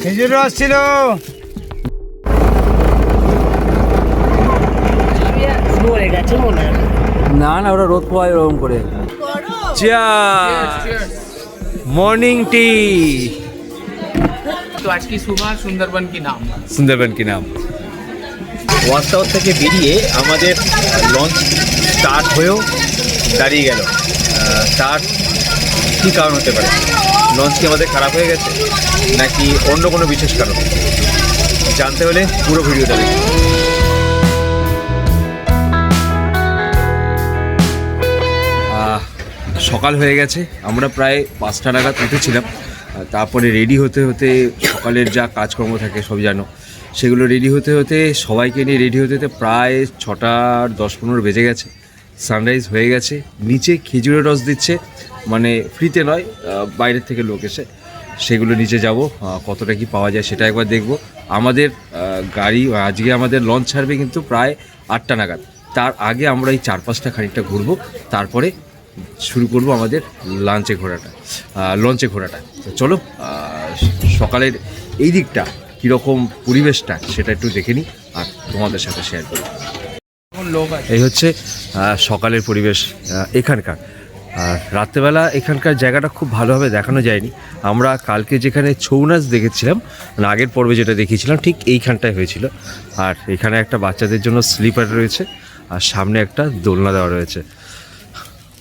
খেজুর রস ছিল। না না, ওরা রোদ পোয়ায় ওরকম করে। Morning tea. तो आज की सुबह सुंदरबन की नाम ওয়াচ টাওয়ার থেকে বেরিয়ে আমাদের লঞ্চ স্টার্ট হয়েও দাঁড়িয়ে গেল। তার কী কারণ হতে পারে? লঞ্চ কি আমাদের খারাপ হয়ে গেছে নাকি অন্য কোনো বিশেষ কারণ? জানতে হলে পুরো ভিডিওটা দেখুন। সকাল হয়ে গেছে, আমরা প্রায় 5টা নাগাদ উঠেছিলাম। তারপরে রেডি হতে হতে সকালের যা কাজকর্ম থাকে সব জানো, সেগুলো রেডি হতে হতে সবাইকে নিয়ে রেডি হতে হতে প্রায় 6টা 10-15 বেজে গেছে। সানরাইজ হয়ে গেছে। নিচে খেজুরের রস দিচ্ছে, মানে ফ্রিতে নয়, বাইরের থেকে লোক এসে। সেগুলো নিচে যাব, কতটা কি পাওয়া যায় সেটা একবার দেখব। আমাদের গাড়ি আজকে আমাদের লঞ্চ ছাড়বে কিন্তু প্রায় 8টা নাগাদ। তার আগে আমরা এই 4-5টা খানিকটা ঘুরবো, তারপরে শুরু করব আমাদের লঞ্চে ঘোরাটা। তো চলো সকালের এই দিকটা কীরকম পরিবেশটা সেটা একটু দেখে নিই আর তোমাদের সাথে শেয়ার করি। এই হচ্ছে সকালের পরিবেশ এখানকার। আর রাত্রেবেলা এখানকার জায়গাটা খুব ভালোভাবে দেখানো যায়নি। আমরা কালকে যেখানে ছৌ নাচ দেখেছিলাম, মানে আগের পর্বে যেটা দেখিয়েছিলাম ঠিক এইখানটায় হয়েছিল। আর এখানে একটা বাচ্চাদের জন্য স্লিপার রয়েছে, আর সামনে একটা দোলনা দেওয়া রয়েছে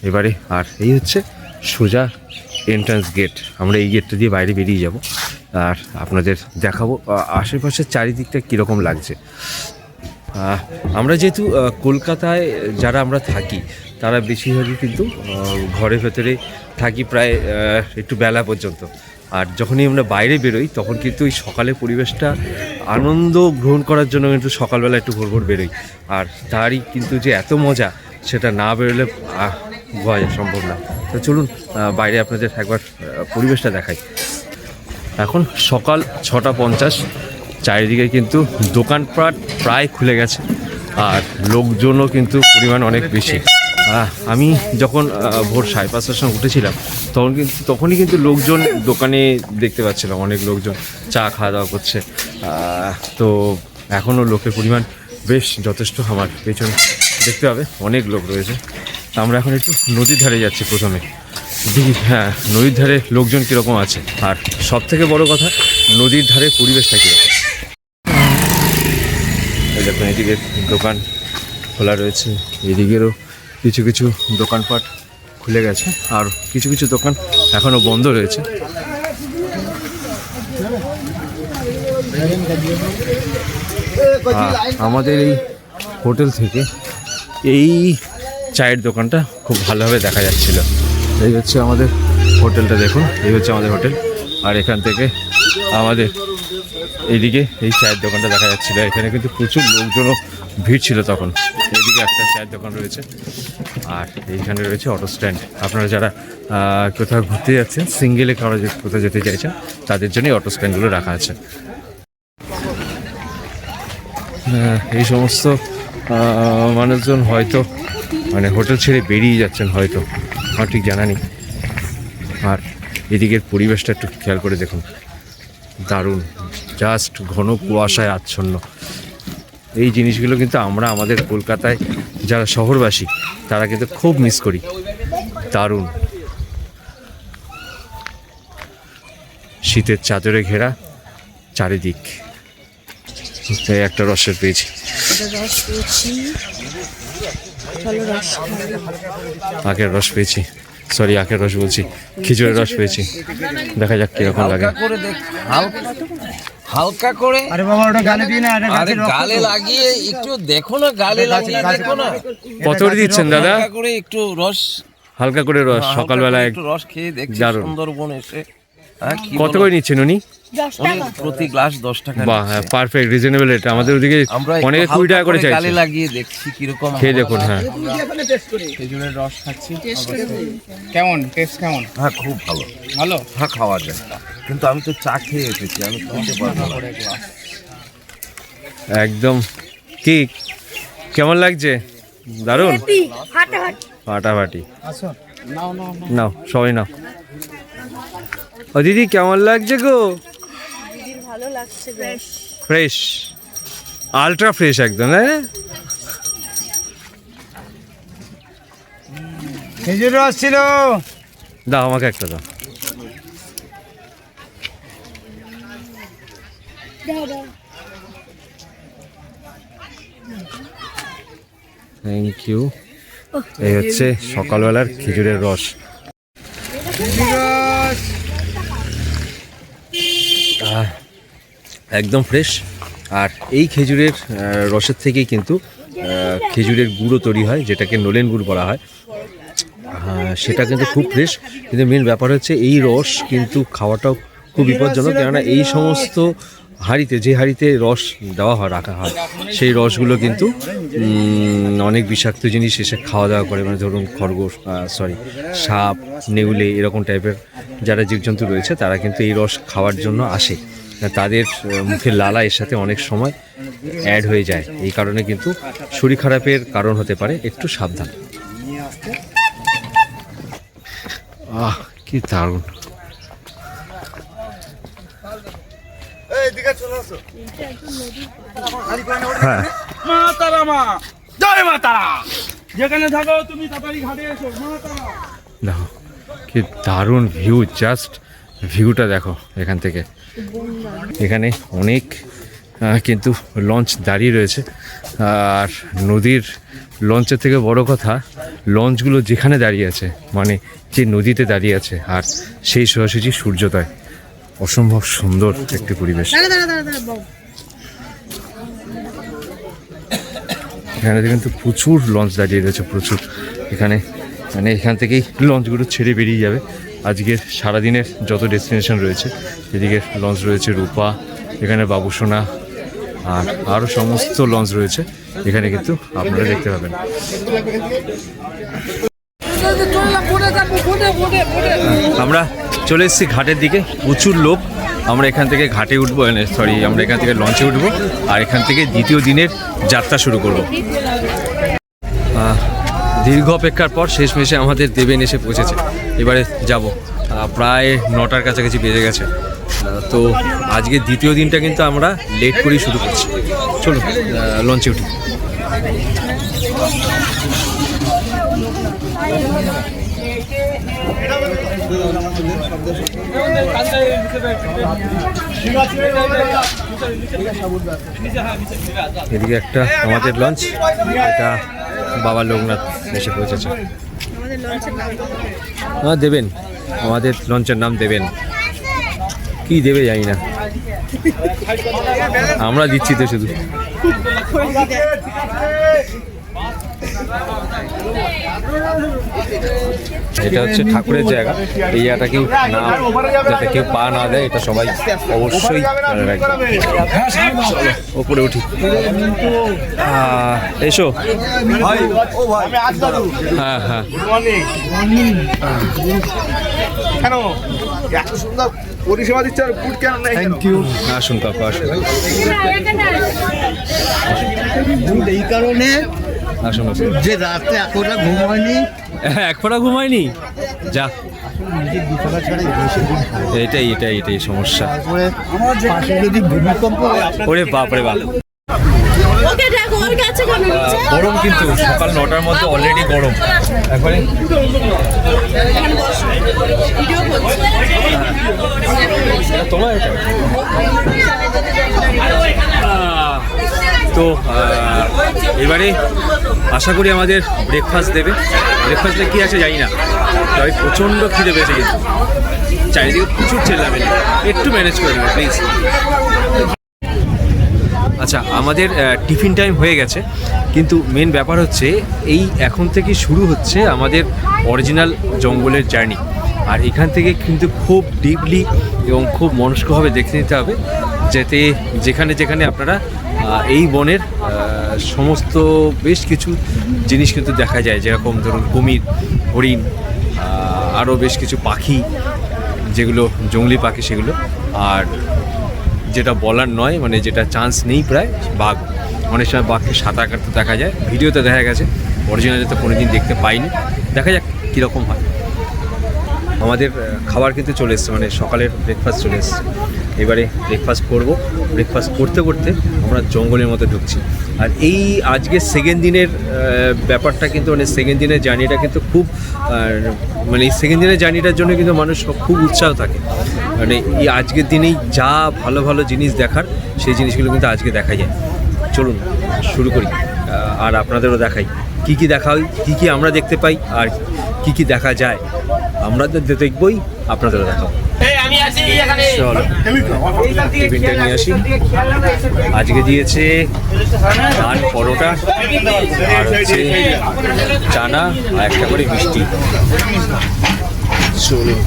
এবারে। আর এই হচ্ছে সোজা এন্ট্রান্স গেট। আমরা এই গেটটা দিয়ে বাইরে বেরিয়ে যাব আর আপনাদের দেখাবো আশেপাশের চারিদিকটা কীরকম লাগছে। আমরা যেহেতু কলকাতায় যারা আমরা থাকি তারা বেশিরভাগই কিন্তু ঘরের ভেতরে থাকি প্রায় একটু বেলা পর্যন্ত। আর যখনই আমরা বাইরে বেরোই তখন কিন্তু ওই সকালের পরিবেশটা আনন্দ গ্রহণ করার জন্য কিন্তু সকালবেলা একটু ভোর বেরোই। আর তারই কিন্তু যে এত মজা সেটা না বেরোলে বোঝা সম্ভব না। তো চলুন বাইরে আপনাদের একবার পরিবেশটা দেখাই। এখন সকাল 6টা 50, চারিদিকে কিন্তু দোকানপাট প্রায় খুলে গেছে আর লোকজনও কিন্তু পরিমাণ অনেক বেশি। আমি যখন ভোর 5:30টার সময় উঠেছিলাম তখনই কিন্তু লোকজন দোকানে দেখতে পাচ্ছিলাম, অনেক লোকজন চা খাওয়া দাওয়া করছে। তো এখনও লোকের পরিমাণ বেশ যথেষ্ট। আমার পেছনে দেখতে হবে অনেক লোক রয়েছে। আমরা এখন একটু নদীর ধারে যাচ্ছি প্রথমে, দেখি হ্যাঁ নদীর ধারে লোকজন কীরকম আছে আর সবথেকে বড় কথা নদীর ধারে পরিবেশটা কীরকম। এই দেখুন এদিকে দোকান খোলা রয়েছে, এদিকেরও কিছু কিছু দোকানপাট খুলে গেছে আর কিছু কিছু দোকান এখনও বন্ধ রয়েছে। আমাদের এই হোটেল থেকে এই চায়ের দোকানটা খুব ভালোভাবে দেখা যাচ্ছিল। এই হচ্ছে আমাদের হোটেলটা, দেখুন এই হচ্ছে আমাদের হোটেল। আর এখান থেকে আমাদের এইদিকে এই চায়ের দোকানটা দেখা যাচ্ছিলো। এখানে কিন্তু প্রচুর লোকজনও ভিড় ছিল তখন। এইদিকে একটা চায়ের দোকান রয়েছে আর এইখানে রয়েছে অটো স্ট্যান্ড। আপনারা যারা কোথাও ঘুরতে যাচ্ছেন, সিঙ্গেলে কারো কোথাও যেতে চাইছেন তাদের জন্যই অটো স্ট্যান্ডগুলো রাখা আছে। এই সমস্ত মানুষজন হয়তো মানে হোটেল ছেড়ে বেরিয়ে যাচ্ছেন হয়তো, আমার ঠিক জানা নেই। আর এদিকের পরিবেশটা একটু খেয়াল করে দেখুন, দারুণ, জাস্ট ঘন কুয়াশায় আচ্ছন্ন। এই জিনিসগুলো কিন্তু আমরা আমাদের কলকাতায় যারা শহরবাসী তারা কিন্তু খুব মিস করি। দারুণ, শীতের চাদরে ঘেরা চারিদিক। একটা রসের পেয়েছি, আখের রস পেয়েছি, সরি আখের রস বলছি, খেজুরের রস পেয়েছি। দেখা যাক কিরকম লাগে। হালকা করে আরে বাবা ওটা গালে দিয়ে না, আরে গালে লাগিয়ে একটু দেখো না, গালে লাগিয়ে দেখো না। কত করে দিচ্ছেন দাদা? হালকা করে একটু রস, হালকা করে রস সকালবেলায় একটু রস খেয়ে দেখছি সুন্দরবন এসে। কত করে নিচ্ছেন উনি? প্রতি গ্লাস 10 টাকা। বাহ, হ্যাঁ পারফেক্ট, রিজনেবল রেট। আমাদের ওদিকে অনেকে 20 টাকা করে চাইছে। গালে লাগিয়ে দেখছি কিরকম খেয়ে দেখুন। হ্যাঁ খেজুরের রস খাচ্ছি, কেমন টেস্ট কেমন? হ্যাঁ খুব ভালো, ভালো। হ্যাঁ খাওয়া যায়, কিন্তু আমি তো চা খেয়ে এসেছি, আমি খেতে পারবো না। একদম। কি কেমন লাগছে? দারুণ, ফাটাফাটি। নাও সবাই নাও। ও দিদি কেমন লাগছে গো? ভালো লাগছে বেশ। ফ্রেশ, আলট্রা ফ্রেশ একদম। হ্যাঁ, খেজুর রস ছিল, দাও আমাকে একটা দাও। Thank you. এই হচ্ছে সকালবেলার খেজুরের রস। একদম ফ্রেশ। আর এই খেজুরের রসের থেকেই কিন্তু খেজুরের গুঁড়ো তৈরি হয়, যেটাকে নলেন গুড় বলা হয়। সেটা কিন্তু খুব ফ্রেশ। কিন্তু মেন ব্যাপার হচ্ছে এই রস কিন্তু খাওয়াটাও খুব বিপজ্জনক, কেননা এই সমস্ত হাঁড়িতে, যে হাঁড়িতে রস দেওয়া হয়, রাখা হয়, সেই রসগুলো কিন্তু অনেক বিষাক্ত জিনিস এসে খাওয়া দাওয়া করে। মানে ধরুন খরগোশ, সাপ, নেউলে, এরকম টাইপের যারা জীবজন্তু রয়েছে তারা কিন্তু এই রস খাওয়ার জন্য আসে। তাদের মুখের লালা এর সাথে অনেক সময় অ্যাড হয়ে যায়, এই কারণে কিন্তু শরীর খারাপের কারণ হতে পারে, একটু সাবধান। কি দারুণ। হ্যাঁ, মা তারা, মা জয় মা তারা, যেখানে থাকো তুমি তাড়াতাড়ি ঘাটে এসো। মা তারা, দেখো কি দারুণ ভিউ, জাস্ট ভিউটা দেখো এখান থেকে। এখানে অনেক কিন্তু লঞ্চ দাঁড়িয়ে রয়েছে, আর নদীর লঞ্চের থেকে বড় কথা লঞ্চগুলো যেখানে দাঁড়িয়ে আছে, মানে যে নদীতে দাঁড়িয়ে আছে, আর সেই সোজাসুজি সূর্যোদয়। অসম্ভব সুন্দর একটি পরিবেশ। এখানে কিন্তু প্রচুর লঞ্চ দাঁড়িয়ে রয়েছে, প্রচুর। এখানে মানে এখান থেকেই লঞ্চগুলো ছেড়ে বেরিয়ে যাবে। আজকের সারাদিনের যত ডেস্টিনেশন রয়েছে, এদিকে লঞ্চ রয়েছে রূপা, এখানে বাবুসোনা, আর আরও সমস্ত লঞ্চ রয়েছে এখানে, কিন্তু আপনারা দেখতে পাবেন। আমরা চলে এসেছি ঘাটের দিকে, প্রচুর লোক। আমরা এখান থেকে ঘাটে উঠবো, আমরা এখান থেকে লঞ্চে উঠবো, আর এখান থেকে দ্বিতীয় দিনের যাত্রা শুরু করব। দীর্ঘ অপেক্ষার পর শেষমেশে আমাদের দেবেন এসে পৌঁছেছে। এবারে যাব, প্রায় 9টার কাছাকাছি বেজে গেছে। তো আজকে দ্বিতীয় দিনটা কিন্তু আমরা লেট করেই শুরু করছি। চলুন লঞ্চে উঠি। এদিকে একটা আমাদের লঞ্চ, এটা বাবা লোকনাথ এসে পৌঁছেছে। দেবেন, আমাদের লঞ্চের নাম দেবেন। কি দেবে জানি না, আমরা দিচ্ছি তো শুধু। এটা হচ্ছে ঠাকুরের জায়গা, এই জায়গাটা কেউ না, যাতে কেউ পা না দেয়, এটা সবাই অবশ্যই মনে রাখবে। ওপরে উঠি, এসো। হ্যাঁ হ্যাঁ, কেন এত সুন্দর পরিষেবা দিচ্ছে আর ফুড কেন নেই? Thank you. আসুন কাকু, আসুন এই কারণে আসুন আসুন। যে রাতে এখনো ঘুমায়নি, এক ফোঁটা ঘুমায়নি, যা এটাই এটাই এটাই সমস্যা। তারপরে পাশে যদি ভূমিকম্প হয়, ওরে বাপ রে বাপ, ওকে দেখো ওর কাছে কেন নিচ্ছে? গরম কিন্তু সকাল 9টার মধ্যে অলরেডি গরম। এখনই এখানে বসো, ভিডিও করছি। তোমার এটা তো এবারে আশা করি আমাদের ব্রেকফাস্ট দেবে। ব্রেকফাস্টে কী আছে জানি না, তবে প্রচণ্ড খিদে পেয়েছে, কিন্তু চারিদিকে প্রচুর চেল্লামেলি, একটু ম্যানেজ করে দেবে প্লিজ। আচ্ছা, আমাদের টিফিন টাইম হয়ে গেছে, কিন্তু মেন ব্যাপার হচ্ছে এই এখন থেকে শুরু হচ্ছে আমাদের অরিজিনাল জঙ্গলের জার্নি। আর এখান থেকে কিন্তু খুব ডিপলি এবং খুব মনস্কভাবে দেখে নিতে হবে, যাতে যেখানে যেখানে আপনারা এই বনের সমস্ত বেশ কিছু জিনিস কিন্তু দেখা যায়, যেরকম ধরুন কুমির, হরিণ, আরও বেশ কিছু পাখি, যেগুলো জঙ্গলি পাখি সেগুলো। আর যেটা বলার নয়, মানে যেটা চান্স নেই প্রায়, বাঘ। অনেক সময় বাঘকে সাঁতার কাটতে দেখা যায়, ভিডিওতে দেখা গেছে, অরিজিনালে তো কোনোদিন দেখতে পাইনি। দেখা যাক কীরকম হয়। আমাদের খাবার কিন্তু চলে এসছে, মানে সকালের ব্রেকফাস্ট চলে এসছে। এবারে ব্রেকফাস্ট করব। ব্রেকফাস্ট করতে করতে আমরা জঙ্গলের মধ্যে ঢুকছি। আর এই আজকের সেকেন্ড দিনের ব্যাপারটা কিন্তু মানে সেকেন্ড দিনের জার্নিটা কিন্তু খুব মানে এই সেকেন্ড দিনের জার্নিটার জন্য কিন্তু মানুষ খুব উৎসাহ থাকে। মানে এই আজকের দিনেই যা ভালো ভালো জিনিস দেখার সেই জিনিসগুলো কিন্তু আজকে দেখা যায়। চলুন শুরু করি আর আপনাদেরও দেখাই কী কী দেখা হয়, কী কী আমরা দেখতে পাই আর কী কী দেখা যায়। আমরা তো দেখবই, আপনাদেরও দেখাবো। চলো টিফিনটা নিয়ে আসি। আজকে দিয়েছে নান, পরোটা আর হচ্ছে চানা আর একটা করে মিষ্টি। চলুন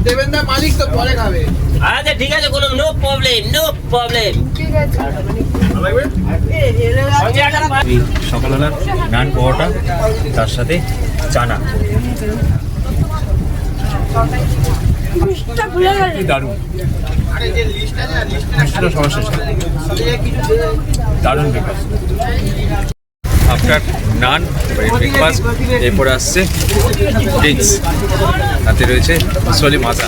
দেবেন দা মালিক তো পরে খাবে। আচ্ছা ঠিক আছে, কোনো নো প্রবলেম, নো প্রবলেম। এই সকালবেলার নান পরোটা তার সাথে চানা, দারুণ। দারুণ ব্রেকফাস্ট। আফটার নান ব্রেকফাস্ট এরপরে আসছে ড্রিঙ্কস, তাতে রয়েছে মুসলি মাজা।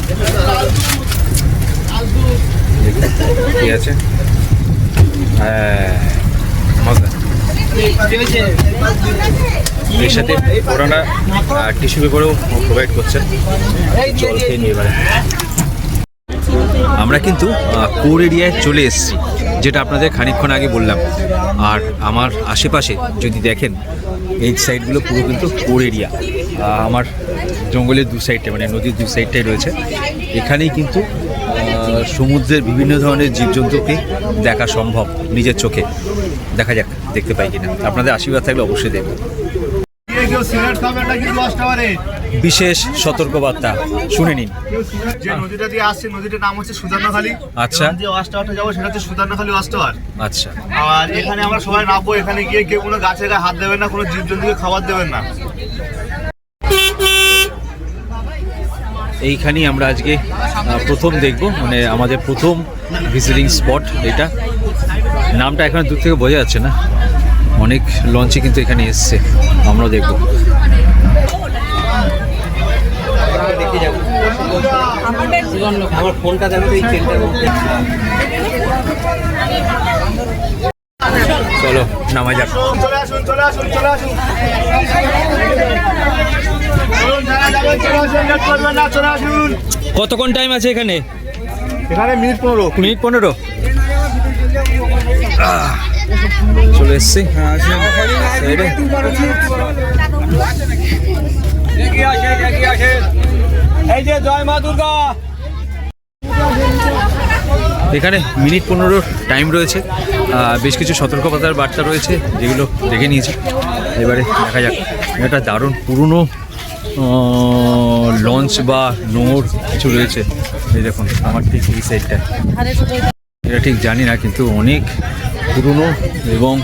ঠিক আছে, হ্যাঁ মজা। এর সাথে ওনারা টিস্যু পেপারও প্রোভাইড করছেন। জল খেয়ে নিয়ে এবারে আমরা কিন্তু কোর এরিয়ায় চলে এসেছি, যেটা আপনাদের খানিকক্ষণ আগে বললাম। আর আমার আশেপাশে যদি দেখেন এই সাইডগুলো পুরো কিন্তু কোর এরিয়া। আমার জঙ্গলের দু সাইডটা মানে নদীর দু সাইডটাই রয়েছে। এখানেই কিন্তু সমুদ্রের বিভিন্ন ধরনের জীবজন্তুকে দেখা সম্ভব নিজের চোখে। দেখা যাক দেখতে পাই কিনা, আপনাদের আশীর্বাদ থাকলে অবশ্যই দেখব। বিশেষ সতর্কবার্তা শুনে নিন। যে নদীটা দিয়ে আসছে, নদীটার নাম হচ্ছে সুদান্নাখালী। আচ্ছা। যে ওয়াচ টাওয়ারটা যাবো সেটা হচ্ছে সুদান্নাখালী ওয়াচ টাওয়ার। আচ্ছা, আর এখানে আমরা সবাই নামবো। এখানে গিয়ে কেউ কোনো গাছে গায়ে হাত দেবেন না, কোনো জীবজন্তুকে খাবার দেবেন না। এইখানেই আমরা আজকে প্রথম দেখব, মানে আমাদের প্রথম ভিজিটিং স্পট এটা। নামটা এখন দূর থেকে বোঝা যাচ্ছে না, অনেক লঞ্চে কিন্তু এখানে এসছে, আমরাও দেখব। আমার ফোনটা দেখো এই চেনটার মধ্যে। চলো নামা যাক। চলে আসুন, চলে আসুন, চলে আসুন। চলুন, যারা যাবেন চলে আসুন, লেট করবেন না, চলে আসুন। কতক্ষণ টাইম আছে এখানে? এখানে মিনিট 15। মিনিট 15। চলে এসছি। এই যে জয় মা দুর্গা। এখানে মিনিট 15 টাইম রয়েছে। বেশ কিছু সতর্কতার বার্তা রয়েছে যেগুলো দেখে নিয়েছি। এবারে দেখা যাক। এটা দারুণ পুরনো লঞ্চ বা নোঙর কিছু রয়েছে। এই দেখুন আমার ঠিক এই সাইডটা, এটা ঠিক জানি না, কিন্তু অনেক পুরনো এবং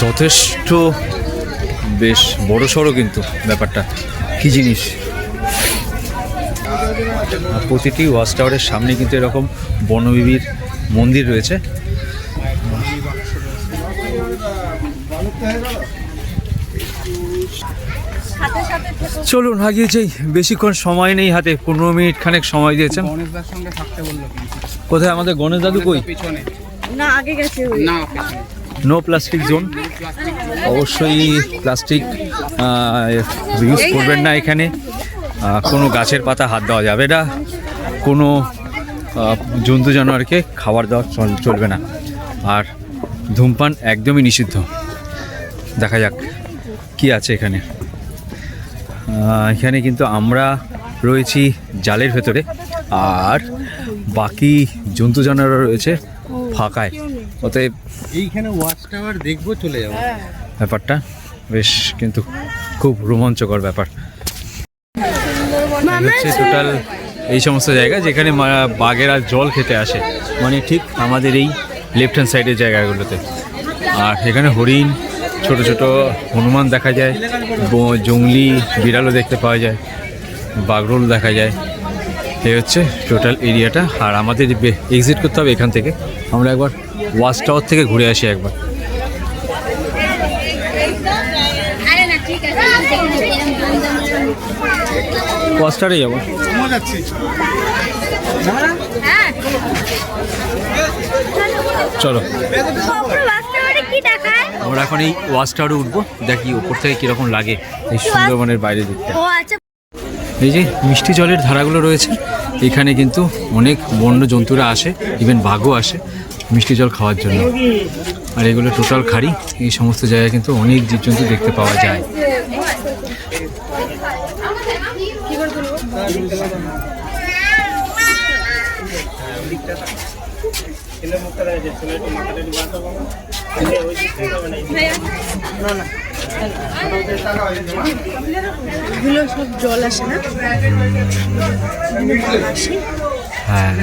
যথেষ্ট বেশ বড়সড় কিন্তু ব্যাপারটা। কী জিনিস, প্রতিটি ওয়াচ টাওয়ারের সামনে কিন্তু এরকম বনবিবির মন্দির রয়েছে। চলুন আগিয়ে যাই, বেশিক্ষণ সময় নেই হাতে, 15 মিনিট খানেক সময় দিয়েছেন। গণেশদার সঙ্গে থাকতে বললো কিন্তু। কোথায় আমাদের গণেশ দাদু কই? পিছনে না আগে গেছে ওই। না, পিছনে নো প্লাস্টিক জোন, অবশ্যই প্লাস্টিক ইউজ করবেন না এখানে। কোনো গাছের পাতা হাত দেওয়া যাবে না, কোনো জন্তু জানোয়ারকে খাবার দেওয়া চলবে না, আর ধূমপান একদমই নিষিদ্ধ। দেখা যাক কি আছে এখানে। এখানে কিন্তু আমরা রয়েছি জালের ভেতরে, আর বাকি জন্তু জানোয়াররা রয়েছে ফাঁকায়। অতএব এইখানে ওয়াচ টাওয়ার দেখবো, চলে যাবো। ব্যাপারটা বেশ কিন্তু খুব রোমাঞ্চকর ব্যাপার। হচ্ছে টোটাল এই সমস্ত জায়গা যেখানে বাঘেরা জল খেতে আসে, মানে ঠিক আমাদের এই লেফট হ্যান্ড সাইডের জায়গাগুলোতে। আর এখানে হরিণ, ছোট ছোট হনুমান দেখা যায়, জংলি বিড়ালও দেখতে পাওয়া যায়, বাগরোল দেখা যায়। এই হচ্ছে টোটাল এরিয়াটা। আর আমাদের এক্সিট করতে হবে এখান থেকে। আমরা একবার ওয়াচ টাওয়ার থেকে ঘুরে আসি একবার। ওয়াস্টারে যাবো। চলো আমরা এখন এই ওয়াস্টারে উঠবো, দেখি উপর থেকে কিরকম লাগে এই সুন্দরবনের বাইরে দেখতে। এই যে মিষ্টি জলের ধারাগুলো রয়েছে, এখানে কিন্তু অনেক বন্য জন্তুরা আসে, ইভেন বাঘও আসে মিষ্টি জল খাওয়ার জন্য। আর এগুলো টোটাল খাড়ি, এই সমস্ত জায়গায় কিন্তু অনেক জীবজন্তু দেখতে পাওয়া যায়। এগুলো সব জল আসে না? হ্যাঁ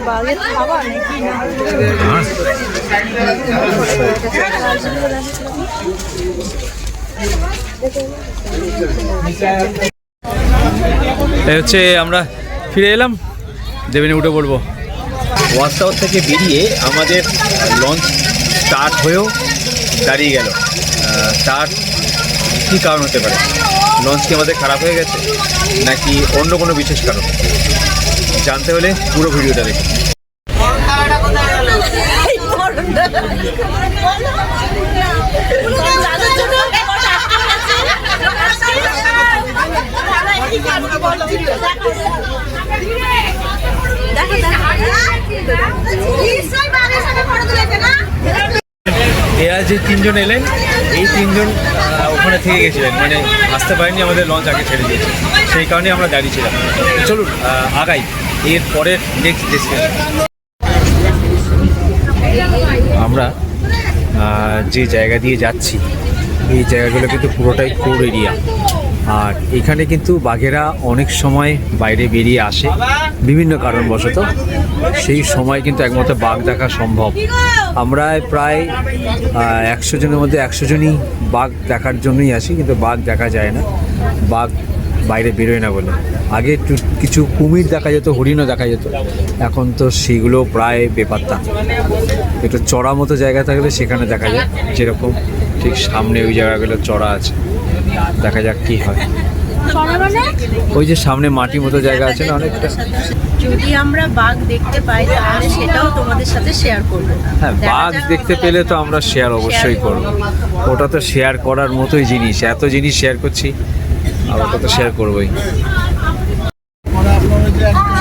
বাঘের খাবার নাকি না? এই হচ্ছে আমরা ফিরে এলাম, দেবেনে উঠে পড়বো। ওয়াচ টাওয়ার থেকে বেরিয়ে আমাদের লঞ্চ স্টার্ট হয়েও দাঁড়িয়ে গেল। তার কী কারণ হতে পারে? লঞ্চ কি আমাদের খারাপ হয়ে গেছে নাকি অন্য কোনো বিশেষ কারণ? জানতে হলে পুরো ভিডিওটা দেখুন। এরা যে তিনজন এলেন, এই তিনজন ওখানে থেকে গেছিলেন, মানে আসতে পারেননি, আমাদের লঞ্চ আগে ছেড়ে দিয়েছে, সেই কারণে আমরা দাঁড়িয়েছিলাম। চলুন আগাই এর পরের নেক্সট ডেস্টিনেশন। আমরা যে জায়গা দিয়ে যাচ্ছি, এই জায়গাগুলো কিন্তু পুরোটাই কোর এরিয়া। আর এখানে কিন্তু বাঘেরা অনেক সময় বাইরে বেরিয়ে আসে বিভিন্ন কারণবশত, সেই সময় কিন্তু একমাত্র বাঘ দেখা সম্ভব। আমরা প্রায় 100 জনের মধ্যে 100 জনই বাঘ দেখার জন্যই আসি, কিন্তু বাঘ দেখা যায় না, বাঘ বাইরে বেরোয় না বলে। আগে একটু কিছু কুমির দেখা যেত, হরিণও দেখা যেত, এখন তো সেগুলো প্রায় বেপাত্তা। একটু চড়া মতো জায়গা থাকলে সেখানে দেখা যায়, যেরকম ঠিক সামনে ওই জায়গাগুলো চড়া আছে, দেখা যাক কি হয়। ওই যে সামনে মাটির মতো জায়গা আছে না অনেকটা। যদি আমরা বাঘ দেখতে পাই তাহলে সেটাও তোমাদের সাথে শেয়ার করবো। হ্যাঁ, বাঘ দেখতে পেলে তো আমরা শেয়ার অবশ্যই করব। ওটা তো শেয়ার করার মতোই জিনিস, এত জিনিস শেয়ার করছি, আর ওটা তো শেয়ার করবোই।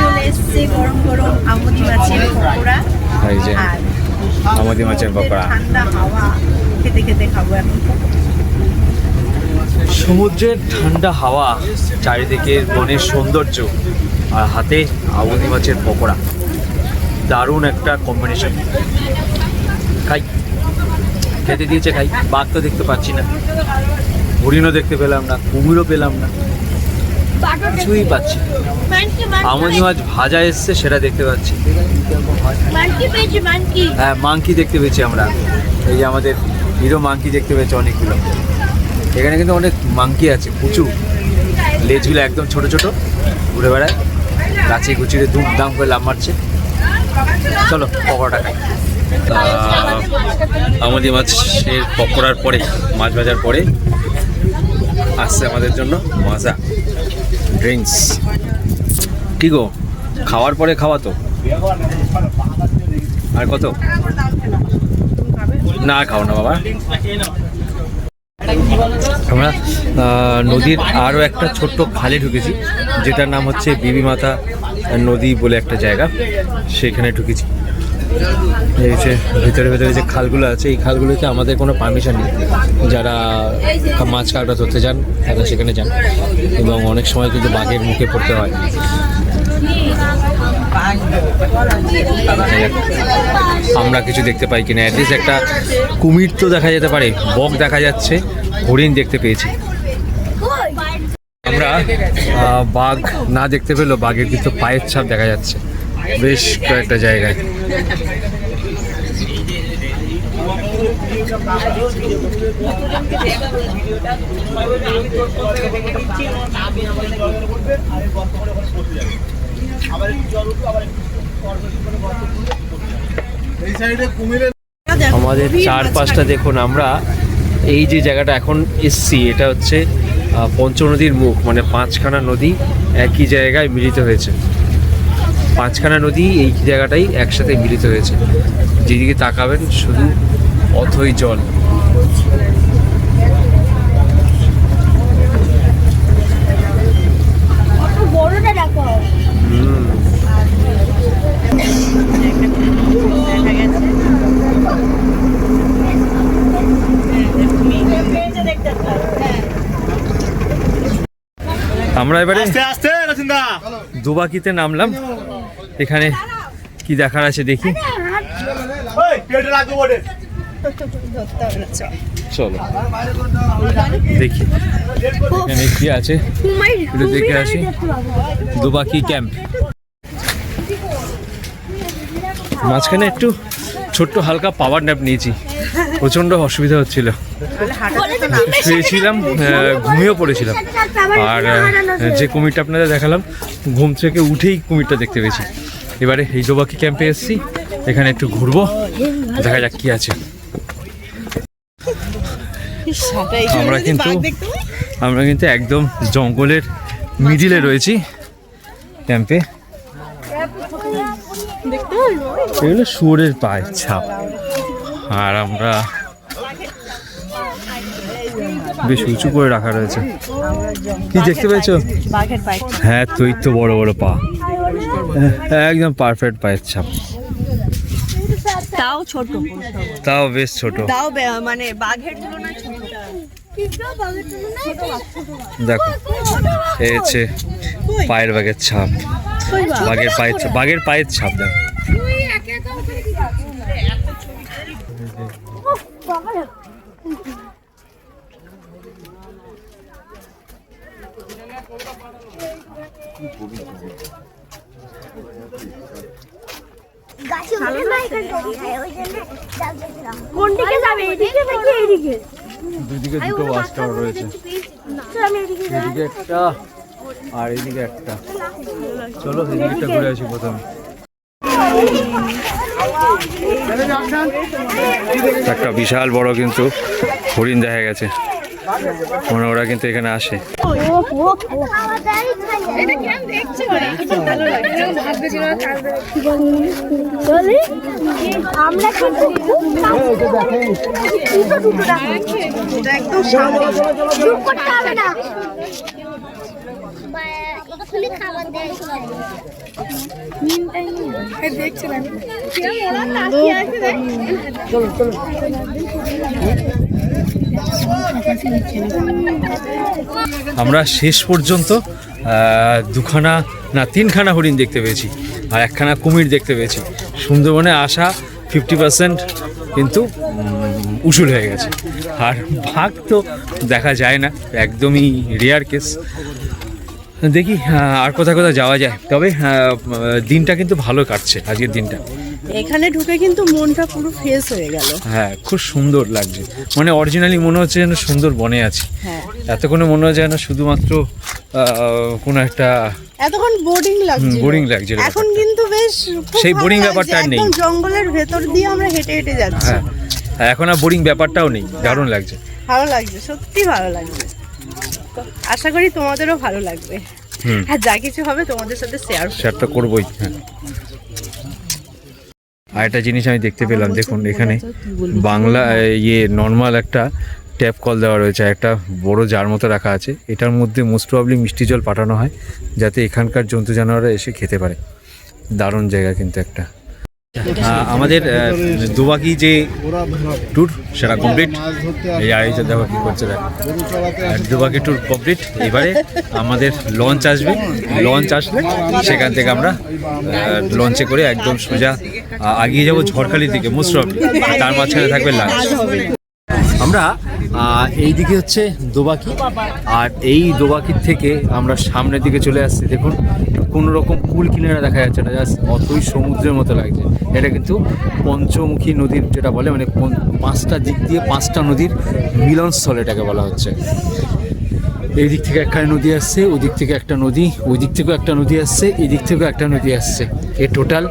চলে এসছে গরম গরম আমুদি মাছের পকোড়া, এই যে আর আমুদি মাছের পকোড়া, ঠান্ডা হাওয়া খেতে খেতে খাবো এখন। সমুদ্রের ঠান্ডা হাওয়া, চারিদিকে বনের সৌন্দর্য, আর হাতে আমুদি মাছের পকোড়া, দারুণ একটা কম্বিনেশন। খাই, খেতে দিয়েছে খাই। বাঘ তো দেখতে পাচ্ছি না, হরিণও দেখতে পেলাম না, কুমিরও পেলাম না, কিছুই পাচ্ছি না। আমুদি মাছ ভাজা এসছে, সেটা দেখতে পাচ্ছি। হ্যাঁ, মাংকি দেখতে পেয়েছি আমরা, এই যে আমাদের হিরো মাংকি দেখতে পেয়েছি অনেকগুলো। এখানে কিন্তু অনেক মাংকি আছে, প্রচুর, লেজগুলো একদম ছোট ছোট, ঘুরে বেড়ায়, গাছে গুছিয়ে দুমদাম করে লাভ মারছে। চলো পকোড়াটা খাই। আমুদি মাছের পকোড়ার পরে, মাছ ভাজার পরে আসছে আমাদের জন্য মাজা ড্রিঙ্কস। কি গো, খাওয়ার পরে খাওয়া তো, আর কত? না খাও না বাবা। আমরা নদীর আরও একটা ছোট্ট খালে ঢুকেছি, যেটার নাম হচ্ছে বিবি মাতা নদী বলে একটা জায়গা, সেখানে ঢুকেছি। এই যে ভিতরে ভিতরে যে খালগুলো আছে, এই খালগুলোতে আমাদের কোনো পারমিশন নেই। যারা মাছ কাঁকড়া ধরতে যান তারা সেখানে যান, এবং অনেক সময় কিন্তু বাঘের মুখে পড়তে হয়। আমরা কিছু দেখতে পাই কিনা, অ্যাটলিস্ট একটা কুমির তো দেখা যেতে পারে, বক দেখা যাচ্ছে, হরিণ দেখতে পেয়েছি আমরা। বাঘ না দেখতে পেলেও বাঘের কিন্তু পায়ের ছাপ দেখা যাচ্ছে বেশ কয়েকটা জায়গায়। আমাদের চারপাশটা দেখুন। আমরা এই যে জায়গাটা এখন এসছি, এটা হচ্ছে পঞ্চনদীর মুখ, মানে 5খানা নদী একই জায়গায় মিলিত হয়েছে। 5খানা নদী এই জায়গাটাই একসাথে মিলিত হয়েছে। যেদিকে তাকাবেন শুধু অথই জল। বড়টা দেখো। আমরা এবারে আস্তে আস্তে রচিন্দা দুবাকিতে নামলাম। এখানে কি দেখার আছে দেখি, ওই পেটে লাগবে বটে চলো দেখি এখানে কি আছে, একটু দেখে আসি। দুবাকি ক্যাম্প, মাঝখানে একটু ছোট্ট হালকা পাওয়ার ন্যাপ নিয়েছি, প্রচণ্ড অসুবিধা হচ্ছিল, শুয়েছিলাম, ঘুমিয়েও পড়েছিলাম। আর যে কুমিরটা আপনাদের দেখালাম, ঘুম থেকে উঠেই কুমিরটা দেখতে পেয়েছি। এবারে এই দুবাকি ক্যাম্পে এসেছি, এখানে একটু ঘুরবো, দেখা যাক কি আছে। আমরা কিন্তু একদম জঙ্গলের মিডিলে রয়েছি ক্যাম্পে। এগুলো শুয়োরের পায়ের ছাপ, আর আমরা বেশ উঁচু করে রাখা রয়েছে। কি দেখতে পেয়েছো? হ্যাঁ, তুই তো বড় বড় পা, একদম পারফেক্ট পায়ের ছাপ। তাও ছোট, তাও বেশ ছোট, তাও মানে বাঘের তুলনায় ছোটটা। দেখো এই হচ্ছে পায়ের বাঘের ছাপ, বাঘের পায়ের ছাপ দেখো। কোন দিকে যাবে? এদিকে নাকি এইদিকে? দুদিকে দুটো ওয়াচ টাওয়ার রয়েছে, এদিকে একটা আর এদিকে একটা। চলো এদিকে ঘুরে আসি প্রথমে। একটা বিশাল বড় কিন্তু হরিণ দেখা গেছে, মনে ওরা কিন্তু এখানে আসে। আমরা একদম করতে হবে না, খাবার দেয় দেখছিলাম। আমরা শেষ পর্যন্ত দুখানা না তিনখানা হরিণ দেখতে পেয়েছি, আর একখানা কুমির দেখতে পেয়েছি। সুন্দরবনে আসা 50% কিন্তু উসুল হয়ে গেছে। আর বাঘ তো দেখা যায় না, একদমই রেয়ার কেস। দেখি আর কোথায় কোথায় যাওয়া যায়। তবে দিনটা কিন্তু ভালো কাটছে আজকের দিনটা। এখানে ঢুকে কিন্তু মনটা পুরো ফ্রেশ হয়ে গেল। হ্যাঁ, খুব সুন্দর লাগছে, মানে অরিজিনালি মনে হচ্ছে যেন সুন্দর বনে আছি। হ্যাঁ, এতক্ষণে মনে হচ্ছে যেন শুধুমাত্র কোনো একটা এতক্ষণ বোরিং লাগছে। এখন কিন্তু বেশ সেই বোরিং ব্যাপারটা নেই, একদম জঙ্গলের ভেতর দিয়ে আমরা হেঁটে হেঁটে যাচ্ছি। হ্যাঁ, এখন আর বোরিং ব্যাপারটাও নেই, দারুণ লাগছে। ভালো লাগছে, সত্যি ভালো লাগছে। আশা করি তোমাদেরও ভালো লাগবে। আর যা কিছু হবে তোমাদের সাথে শেয়ার তো করবোই। হ্যাঁ, আর একটা জিনিস আমি দেখতে পেলাম, দেখুন এখানে বাংলা নর্মাল একটা ট্যাপ কল দেওয়া রয়েছে, একটা বড় জার মতো রাখা আছে। এটার মধ্যে মোস্ট প্রবলি মিষ্টি জল পাঠানো হয়, যাতে এখানকার জন্তু জানোয়াররা এসে খেতে পারে। দারুণ জায়গা কিন্তু একটা। আমাদের দুবাকি যে ট্যুর সেটা কমপ্লিট। এই আয়োজন দেখো কী করছে, দেখো দুবাকি ট্যুর কমপ্লিট। এবারে আমাদের লঞ্চ আসবে, লঞ্চ আসলে সেখান থেকে আমরা লঞ্চে করে একদম সোজা এগিয়ে যাবো ঝড়খালির দিকে মোস্ট প্রবলি। তার মাঝখানে থাকবে লাঞ্চ। আমরা এই দিকে হচ্ছে দোবাকি, আর এই দোবাকির থেকে আমরা সামনের দিকে চলে আসছি। দেখুন কোনো রকম কুল কিনারা দেখা যাচ্ছে না, জাস্ট অতই সমুদ্রের মতো লাগছে। এটা কিন্তু পঞ্চমুখী নদীর যেটা বলে, মানে 5টা দিক দিয়ে 5টা নদীর মিলনস্থল এটাকে বলা হচ্ছে। এই দিক থেকে একটা নদী আসছে, ওই দিক থেকে একটা নদী, ওই দিক থেকেও একটা নদী আসছে, এই দিক থেকেও একটা নদী আসছে। এই টোটাল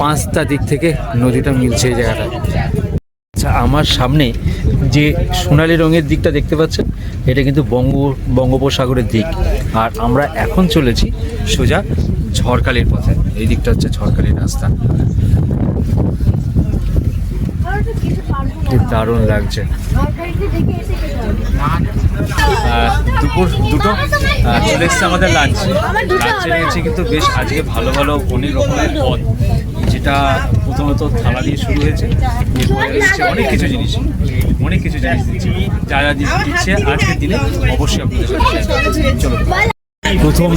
5টা দিক থেকে নদীটা মিলছে এই জায়গাটা। আচ্ছা, আমার সামনে যে সোনালী রঙের দিকটা দেখতে পাচ্ছেন, এটা কিন্তু বঙ্গোপসাগরের দিক। আর আমরা এখন চলেছি সোজা ঝড়খালির পথে। এই দিকটা হচ্ছে ঝড়খালির রাস্তা। কি দারুণ লাগছে। দুপুর দুটো চলে এসছে আমাদের লাঞ্চে নিয়েছি, কিন্তু বেশ আজকে ভালো ভালো অনেক রকমের পদ, যেটা প্রথমত থালা দিয়ে শুরু হয়েছে, এরপরে এসছে অনেক কিছু জিনিস দিচ্ছে। যা যা দিচ্ছে আজকের দিনে অবশ্যই আপনাদের সাথে শেয়ার করব। চলো, প্রথম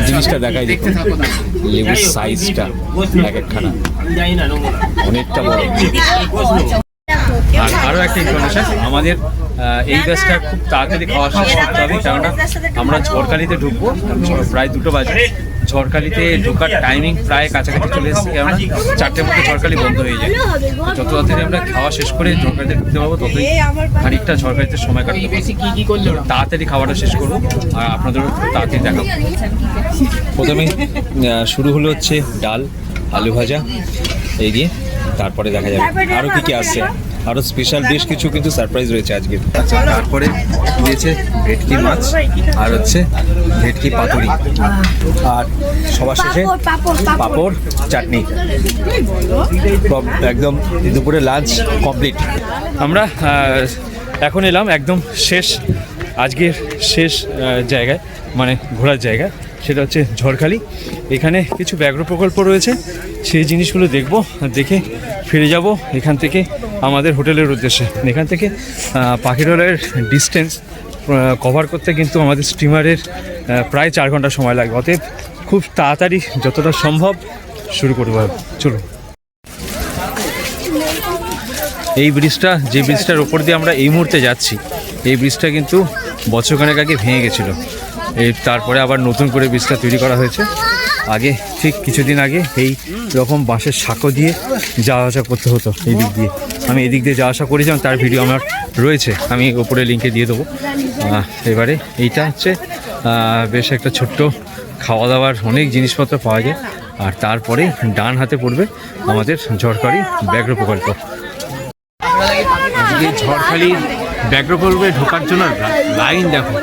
জিনিসটা দেখাই, দেখুন লেবুর সাইজটা এক একখানা অনেকটা বড়। আর আরও একটা ইনফরমেশন, আমাদের এই ব্যাচটা খুব তাড়াতাড়ি খাওয়া শেষ করতে হবে, কেননা আমরা ঝড়খালিতে ঢুকবো প্রায় 2টো বাজে। ঝড়খালিতে ঢোকার টাইমিং প্রায় কাছাকাছি চলে এসেছে, কেননা 4টের মধ্যে ঝড়খালি বন্ধ হয়ে যায়। যত তাড়াতাড়ি আমরা খাওয়া শেষ করে ঝড়খালিতে ঢুকতে পারবো, ততই খানিকটা ঝড়খালিতে সময় কাটতে পারবো। তাড়াতাড়ি খাওয়াটা শেষ করবো আর আপনাদেরও তাড়াতাড়ি দেখাবো। প্রথমে শুরু হলো হচ্ছে ডাল, আলু ভাজা, এই দিয়ে তারপরে দেখা যাবে আরও কী কী আসছে। আরও স্পেশাল বেশ কিছু কিন্তু সারপ্রাইজ রয়েছে আজকে। আচ্ছা, তারপরে দিয়েছে ভেটকি মাছ আর হচ্ছে ভেটকি পাতুরি, আর সবার শেষে পাঁপড়, চাটনি। একদম দুপুরে লাঞ্চ কমপ্লিট। আমরা এখন এলাম একদম আজকের শেষ জায়গায়, মানে ঘোরার জায়গা, সেটা হচ্ছে ঝড়খালি। এখানে কিছু ব্যাঘ্র প্রকল্প রয়েছে, সেই জিনিসগুলো দেখব, দেখে ফিরে যাব এখান থেকে আমাদের হোটেলের উদ্দেশ্যে। এখান থেকে পাখিরালয়ের ডিস্টেন্স কভার করতে কিন্তু আমাদের স্টিমারের প্রায় 4 ঘন্টা সময় লাগবে, অতএব খুব তাড়াতাড়ি যতটা সম্ভব শুরু করবো। চলো, এই যে ব্রিজটার ওপর দিয়ে আমরা এই মুহূর্তে যাচ্ছি, এই ব্রিজটা কিন্তু বছরখানেক আগে ভেঙে গেছিলো। তারপরে আবার নতুন করে ব্রিজটা তৈরি করা হয়েছে। আগে ঠিক কিছুদিন আগে এই রকম বাঁশের সাঁকো দিয়ে যাওয়া আসা করতে হতো এই দিক দিয়ে। আমি এদিক দিয়ে যাওয়া আসা করেছিলাম, তার ভিডিও আমার রয়েছে, আমি ওপরে লিঙ্কে দিয়ে দেবো। এবারে এইটা হচ্ছে বেশ একটা ছোট্ট খাওয়া দাওয়ার অনেক জিনিসপত্র পাওয়া যায়। আর তারপরে ডান হাতে পড়বে আমাদের ঝড়খালি ব্যাঘ্র প্রকল্প। আজকে ঝড়খালির ব্যাঘ্র প্রকল্পে ঢোকার জন্য লাইন দেখো,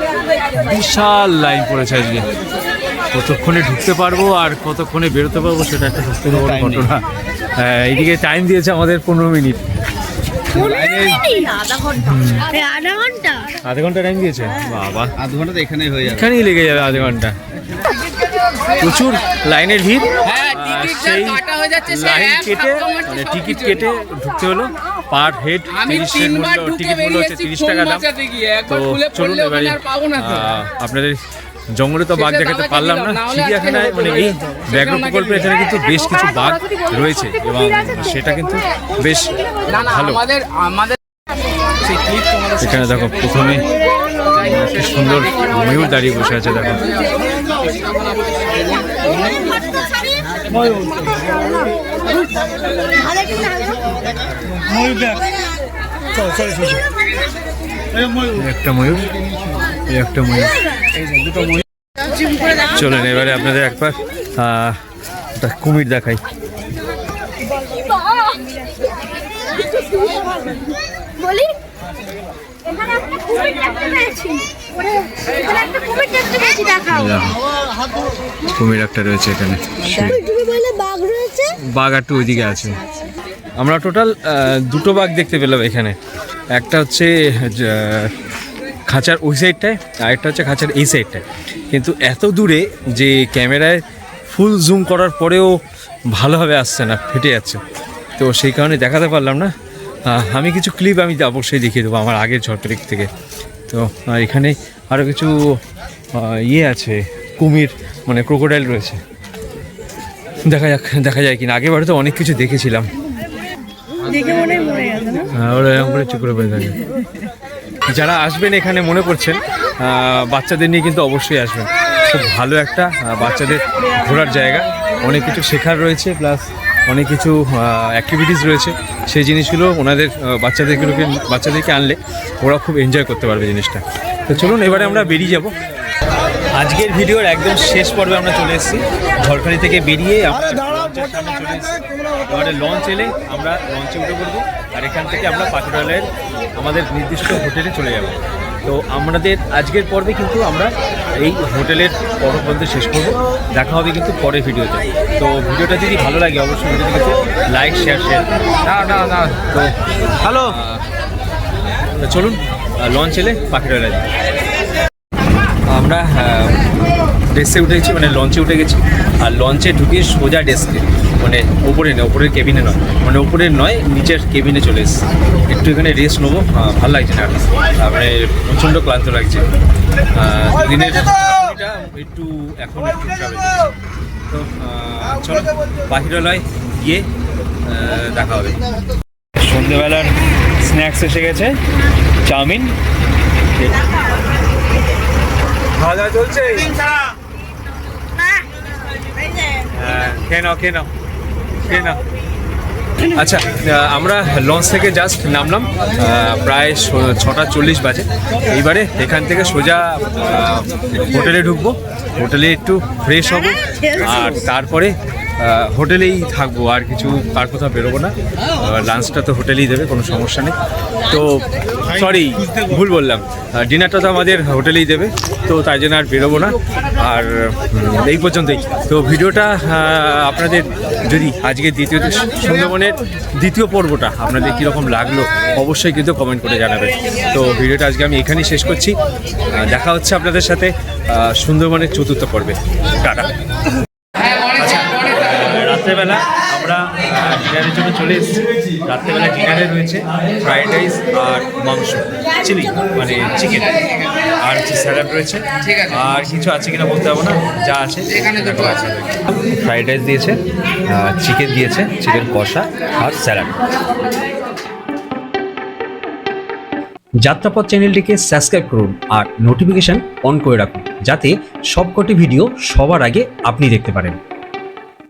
বিশাল লাইন পড়েছে আজকে। কতক্ষণে ঢুকতে পারবো আর কতক্ষণে বেরোতে পারবো সেটা একটা সত্যি বড় ঘটনা। এইদিকে টাইম দিয়েছে আমাদের 15 মিনিট। আধা ঘন্টা টাইম দিয়েছে, বাবা আধ ঘন্টা তো এখানেই হয়ে যাবে, এখানেই লেগে যাবে আধা ঘন্টা। প্রচুর লাইনের ভিড়, সেই লাইন কেটে মানে টিকিট কেটে ঢুকতে হলো। পার হেড 30 মূল্য, টিকিট মূল্য হচ্ছে 30 টাকা দাম। তো চলুন এবারে আপনাদের জঙ্গলে তো বাঘ দেখাতে পারলাম না, চিড়িয়াখানায় মানে এই ব্যাঘ্র প্রকল্পে এখানে কিন্তু বেশ কিছু বাঘ রয়েছে এবং সেটা কিন্তু বেশ ভালো। এখানে দেখো প্রথমে কি সুন্দর ময়ূর দাঁড়িয়ে বসে আছে, দেখো একটা ময়ূর, একটা ময়ূর। চলেন এবারে আপনাদের একবার একটা কুমির দেখাই। কুমির একটা রয়েছে এখানে, বাঘ একটু ওইদিকে আছে। আমরা টোটাল 2টো বাঘ দেখতে পেলাম এখানে। একটা হচ্ছে খাঁচার ওই সাইডটায়, আর একটা হচ্ছে খাঁচার এই সাইডটায়। কিন্তু এত দূরে যে ক্যামেরায় ফুল জুম করার পরেও ভালোভাবে আসছে না, ফেটে যাচ্ছে, তো সেই কারণে দেখাতে পারলাম না। আমি কিছু ক্লিপ আমি অবশ্যই দেখিয়ে দেবো আমার আগের ঝড়খালি থেকে। তো এখানে আরও কিছু আছে, কুমির মানে ক্রোকোডাইল রয়েছে, দেখা যায় কিনা। আগেবারে তো অনেক কিছু দেখেছিলাম, ওরা এরকম করে চুপ করে বসে থাকে। যারা আসবেন এখানে মনে করছেন বাচ্চাদের নিয়ে কিন্তু অবশ্যই আসবেন, খুব ভালো একটা বাচ্চাদের ঘোরার জায়গা। অনেক কিছু শেখার রয়েছে, প্লাস অনেক কিছু অ্যাক্টিভিটিস রয়েছে। সেই জিনিসগুলো ওনাদের বাচ্চাদেরকে আনলে ওরা খুব এনজয় করতে পারবে জিনিসটা। তো চলুন এবারে আমরা বেরিয়ে যাব। আজকের ভিডিওর একদম শেষ পর্বে আমরা চলে এসেছি। ঝড়খালি থেকে বেরিয়ে আমরা লঞ্চের সামনে চলে এসেছি। এবারে লঞ্চ এলে আমরা লঞ্চে উঠে পড়বো, আর এখান থেকে আমরা পাখিরালয়ের আমাদের নির্দিষ্ট হোটেলে চলে যাব। তো আমাদের আজকের পর্বে কিন্তু আমরা এই হোটেলের পর্ব পর্যন্ত শেষ করবো। দেখা হবে কিন্তু পরের ভিডিওতে। তো ভিডিওটা যদি ভালো লাগে অবশ্যই ভিডিওটা কিন্তু লাইক শেয়ার না তো হ্যালো চলুন লঞ্চ এলে পাখিরালয় যাই। আমরা ডেস্কে উঠে গেছি, মানে লঞ্চে উঠে গেছি, আর লঞ্চে ঢুকে সোজা ডেস্কে, মানে ওপরে নয়, ওপরের কেবিনে নয়, মানে ওপরের নয় নিচের কেবিনে চলে এসেছি। একটু এখানে রেস্ট নেবো, ভালো লাগছে না, মানে প্রচণ্ড ক্লান্ত লাগছে। দিনের একটু এখন একটু ট্রাভেল করছি। তো চলো পাখিরালয় গিয়ে দেখা হবে। সন্ধ্যেবেলার স্ন্যাক্স এসে গেছে, চাউমিন। খাওয়া দাওয়া চলছে, খেয়ে নাও। আচ্ছা, আমরা লঞ্চ থেকে জাস্ট নামলাম, প্রায় 6:40 বাজে। এইবারে এখান থেকে সোজা হোটেলে ঢুকবো, হোটেলে একটু ফ্রেশ হব, আর তারপরে হোটেলেই থাকবো, আর কিছু আর কোথাও বেরোবো না। লাঞ্চটা তো হোটেলেই দেবে, কোনো সমস্যা নেই। তো সরি, ভুল বললাম, ডিনারটা তো আমাদের হোটেলেই দেবে, তো তাই জন্য আর বেরোবো না। আর এই পর্যন্তই। তো ভিডিওটা আপনাদের যদি আজকে সুন্দরবনের দ্বিতীয় পর্বটা আপনাদের কীরকম লাগলো অবশ্যই কিন্তু কমেন্ট করে জানাবেন। তো ভিডিওটা আজকে আমি এখানেই শেষ করছি। দেখা হচ্ছে আপনাদের সাথে সুন্দরবনের চতুর্থ পর্বে। টাটা। রাত্রেবেলা আমরা ডিনারের জন্য চলে এসেছি। রাত্রেবেলা ডিনারে রয়েছে ফ্রাইড রাইস আর মাংস, চিলি মানে চিকেন, আর স্যালাড রয়েছে, আর কিছু আছে কিনা বলতে পারবো না, যা আছে এখানে দুটো আছে। ফ্রাইড রাইস দিয়েছে, চিকেন দিয়েছে, চিকেন কষা আর স্যালাড। যাত্রাপথ চ্যানেলটিকে সাবস্ক্রাইব করুন আর নোটিফিকেশন অন করে রাখুন, যাতে সবকটি ভিডিও সবার আগে আপনি দেখতে পারেন।